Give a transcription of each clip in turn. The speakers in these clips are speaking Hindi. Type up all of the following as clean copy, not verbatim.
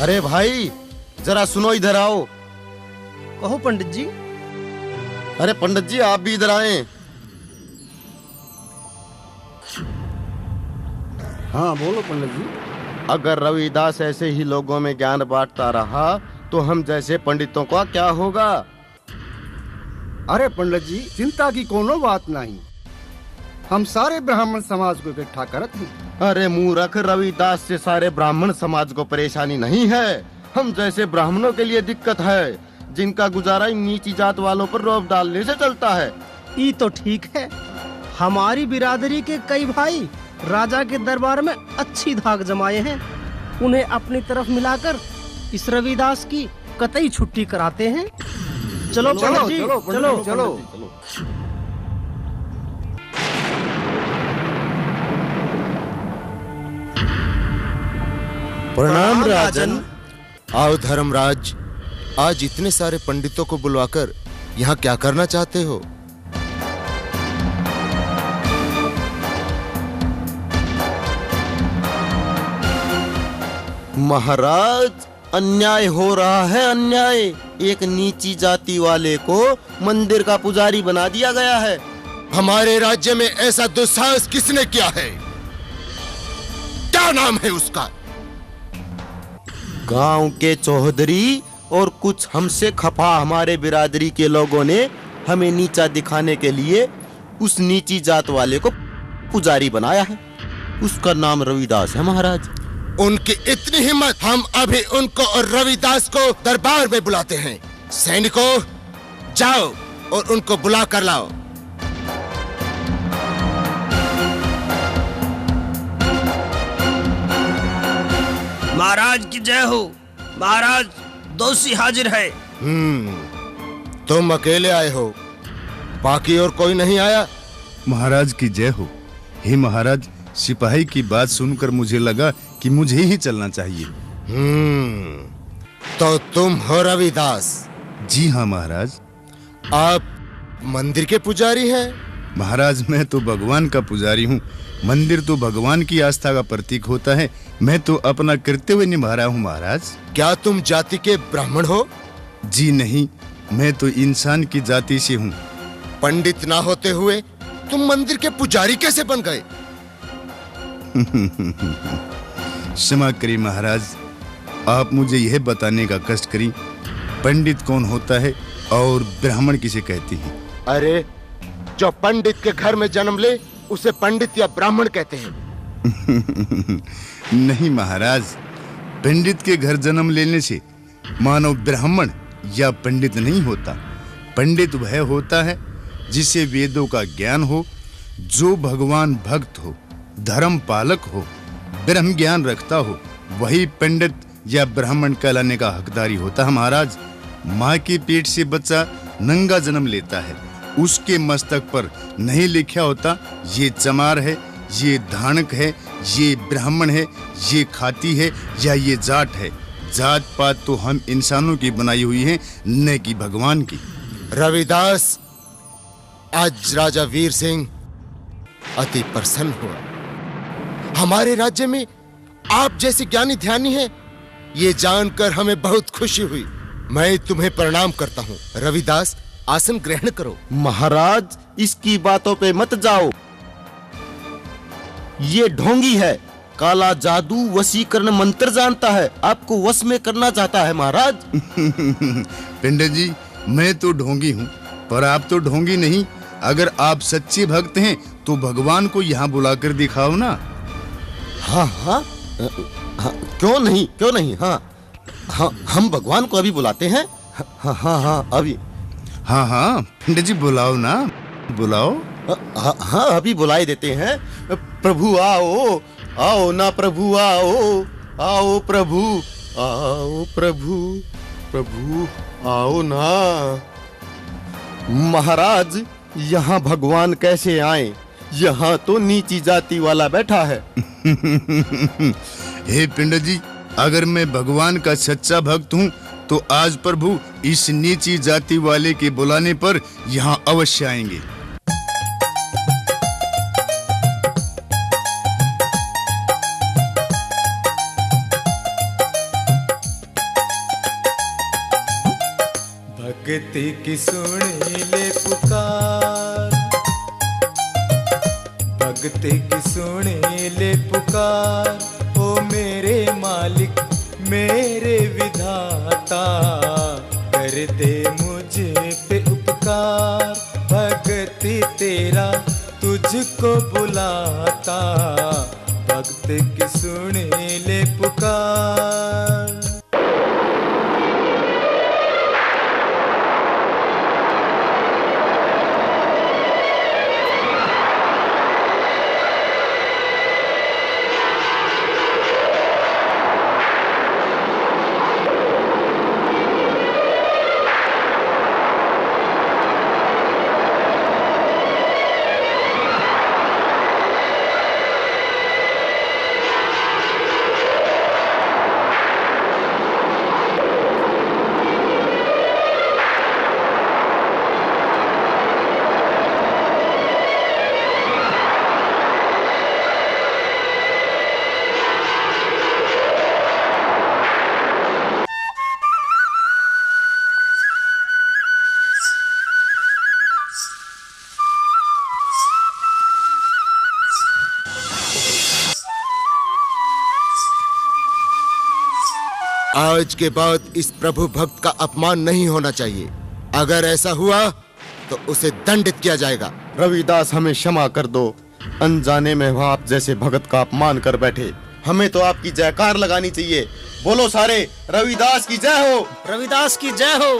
अरे भाई जरा सुनो, इधर आओ। कहो पंडित जी। अरे पंडित जी आप भी इधर आए। हाँ बोलो पंडित जी। अगर रविदास ऐसे ही लोगों में ज्ञान बांटता रहा तो हम जैसे पंडितों का क्या होगा? अरे पंडित जी चिंता की कोनो बात नहीं, हम सारे ब्राह्मण समाज को इकट्ठा करत हैं। अरे मूर्ख, रविदास से सारे ब्राह्मण समाज को परेशानी नहीं है, हम जैसे ब्राह्मणों के लिए दिक्कत है, जिनका गुजारा इन नीची जात वालों पर रौब डालने से चलता है। ये तो ठीक है, हमारी बिरादरी के कई भाई राजा के दरबार में अच्छी धाक जमाए हैं, उन्हें अपनी तरफ मिलाकर इस रविदास की कतई छुट्टी कराते हैं। चलो पंडित जी, चलो चलो। प्रणाम राजन। आओ धर्मराज, आज इतने सारे पंडितों को बुलवाकर यहाँ क्या करना चाहते हो? महाराज, अन्याय हो रहा है, अन्याय। एक नीची जाति वाले को मंदिर का पुजारी बना दिया गया है। हमारे राज्य में ऐसा दुस्साहस किसने किया है? क्या नाम है उसका? गांव के चौधरी और कुछ हमसे खफा हमारे बिरादरी के लोगों ने हमें नीचा दिखाने के लिए उस नीची जात वाले को पुजारी बनाया है। उसका नाम रविदास है महाराज। उनकी इतनी हिम्मत, हम अभी उनको और रविदास को दरबार में बुलाते हैं। सैनिकों, जाओ और उनको बुला कर लाओ। महाराज की जय हो। महाराज, दोषी हाजिर है। तुम अकेले आए हो, बाकी और कोई नहीं आया? महाराज की जय हो। हे महाराज, सिपाही की बात सुनकर मुझे लगा कि मुझे ही चलना चाहिए। तो तुम हो रविदास? जी हाँ महाराज। आप मंदिर के पुजारी हैं? महाराज, मैं तो भगवान का पुजारी हूँ। मंदिर तो भगवान की आस्था का प्रतीक होता है, मैं तो अपना कर्तव्य निभा रहा हूँ महाराज। क्या तुम जाति के ब्राह्मण हो? जी नहीं, मैं तो इंसान की जाति से हूँ। पंडित ना होते हुए तुम मंदिर के पुजारी कैसे बन गए? क्षमा करिए महाराज, आप मुझे यह बताने का कष्ट करी, पंडित कौन होता है और ब्राह्मण किसे कहते हैं? अरे, जो पंडित के घर में जन्म ले उसे पंडित या ब्राह्मण कहते हैं। नहीं महाराज, पंडित के घर जन्म लेने से मानव ब्राह्मण या पंडित नहीं होता। पंडित वह होता है जिसे वेदों का ज्ञान हो, जो भगवान भक्त हो, धर्म पालक हो, ब्रह्म ज्ञान रखता हो, वही पंडित या ब्राह्मण कहलाने का हकदारी होता है महाराज। माँ के पेट से बच्चा नंगा जन्म लेता है, उसके मस्तक पर नहीं लिखा होता ये चमार है, ये धानक है, ये ब्राह्मण है, ये खाती है या ये जाट है। जात पात तो हम इंसानों की बनाई हुई है, न कि भगवान की। रविदास, आज राजा वीर सिंह अति प्रसन्न हुआ। हमारे राज्य में आप जैसे ज्ञानी ध्यानी हैं, ये जानकर हमें बहुत खुशी हुई। मैं तुम्हें प्रणाम करता हूँ। रविदास, आसन ग्रहण करो। महाराज, इसकी बातों पे मत जाओ। ये ढोंगी है, काला जादू वशीकरण मंत्र जानता है, आपको वश में करना चाहता है महाराज। पंडित जी, मैं तो ढोंगी हूँ, पर आप तो ढोंगी नहीं। अगर आप सच्चे भक्त हैं तो भगवान को यहाँ बुलाकर दिखाओ ना। हाँ हाँ, क्यों नहीं। हाँ, हम भगवान को अभी बुलाते हैं। हाँ अभी। हाँ पंडित जी, बुलाओ ना, बुलाओ। हाँ अभी बुलाई देते हैं। प्रभु आओ, आओ ना प्रभु आओ, आओ प्रभु, आओ प्रभु, प्रभु आओ ना। महाराज, यहाँ भगवान कैसे आए? यहाँ तो नीची जाति वाला बैठा है। हे पंडित जी, अगर मैं भगवान का सच्चा भक्त हूँ तो आज प्रभु इस नीची जाति वाले के बुलाने पर यहाँ अवश्य आएंगे। भक्ति की सुन ले पुकार, भक्ति की सुन ले पुकार, ओ मेरे मालिक मेरे विधाता, कर दे मुझे पे उपकार। भक्ति तेरा तुझको बुलाता, भक्त की सुन ले पुकार। आज के बाद इस प्रभु भक्त का अपमान नहीं होना चाहिए। अगर ऐसा हुआ तो उसे दंडित किया जाएगा। रविदास, हमें क्षमा कर दो। अनजाने में हम आप जैसे भगत का अपमान कर बैठे। हमें तो आपकी जयकार लगानी चाहिए। बोलो सारे, रविदास की जय हो, रविदास की जय हो,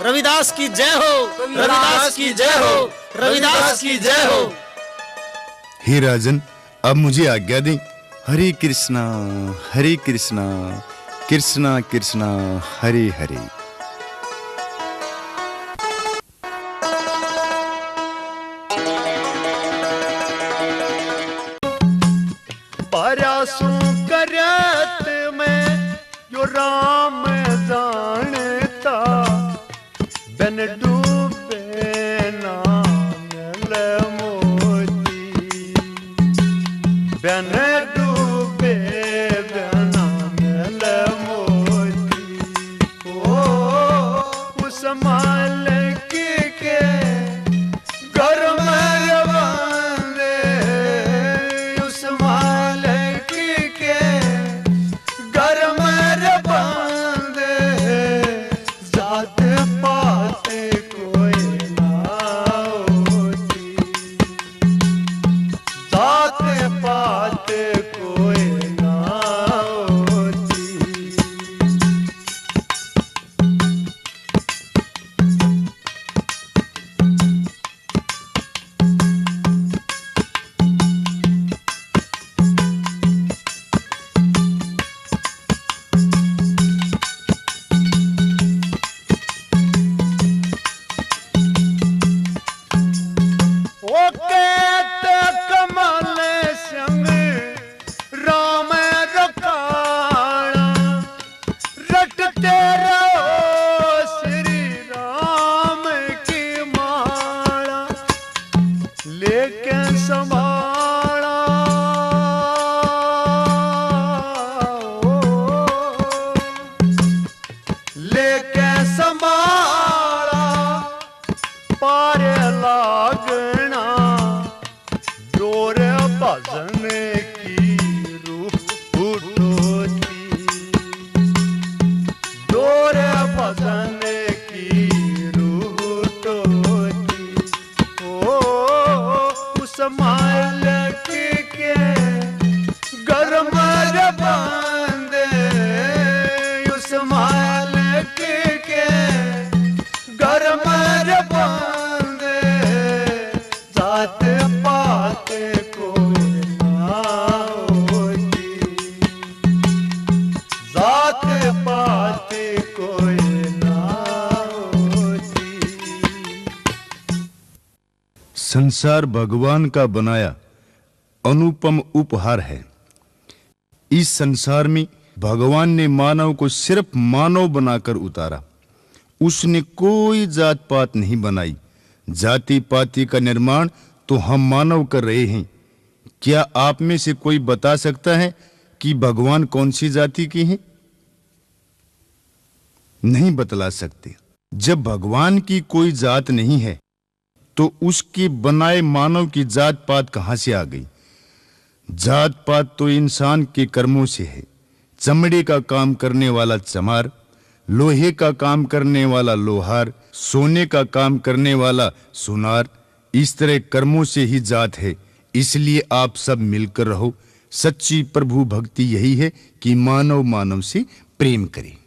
रविदास की जय हो, रविदास की जय हो, रविदास की जय हो। हे राजन, अब मुझे आज्ञा दें। हरे कृष्णा कृष्णा कृष्णा हरे हरे। परसू करत में यो राम जानता, बिन डूबे ना मिल मोती, बिन डूबे बिना मिल मोती। ओ उस मालिक के घर में बंदे, उस मालिक के घर में बंदे, जात पात कोई ना होती, जात पात कोई ना होती। ओ कहते कमल संग राम रखाना, रटते रहो श्री राम की माला, लेकिन संभाला लेकिन संभाला, पार लागना जोर भजन की रूप उठोती, जोर भजन की रूप उठोती। ओ उस मालिक के घर में बंदे, उस मालिक के घर में बंदे, जात पात कोई ना होती, जात पात कोई ना होती। संसार भगवान का बनाया अनुपम उपहार है। इस संसार में भगवान ने मानव को सिर्फ मानव बनाकर उतारा। उसने कोई जात पात नहीं बनाई। जाति पाति का निर्माण तो हम मानव कर रहे हैं। क्या आप में से कोई बता सकता है कि भगवान कौन सी जाति के हैं? नहीं बतला सकते। जब भगवान की कोई जात नहीं है तो उसके बनाए मानव की जात पात कहां से आ गई? जात पात तो इंसान के कर्मों से है। चमड़े का काम करने वाला चमार, लोहे का काम करने वाला लोहार, सोने का काम करने वाला सुनार, इस तरह कर्मों से ही जात है। इसलिए आप सब मिलकर रहो। सच्ची प्रभु भक्ति यही है कि मानव मानव से प्रेम करे।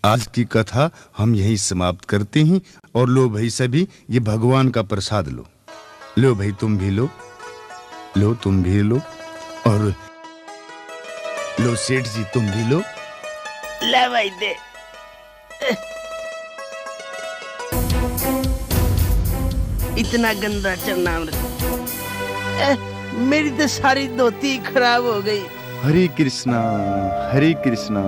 आज की कथा हम यहीं समाप्त करते हैं। और लो भाई सभी, ये भगवान का प्रसाद लो। लो भाई तुम भी लो, लो तुम भी लो, और लो सेठ जी तुम भी लो। ले भाई दे। इतना गंदा चरणामृत, मेरी तो सारी धोती खराब हो गई। हरे कृष्णा हरे कृष्णा।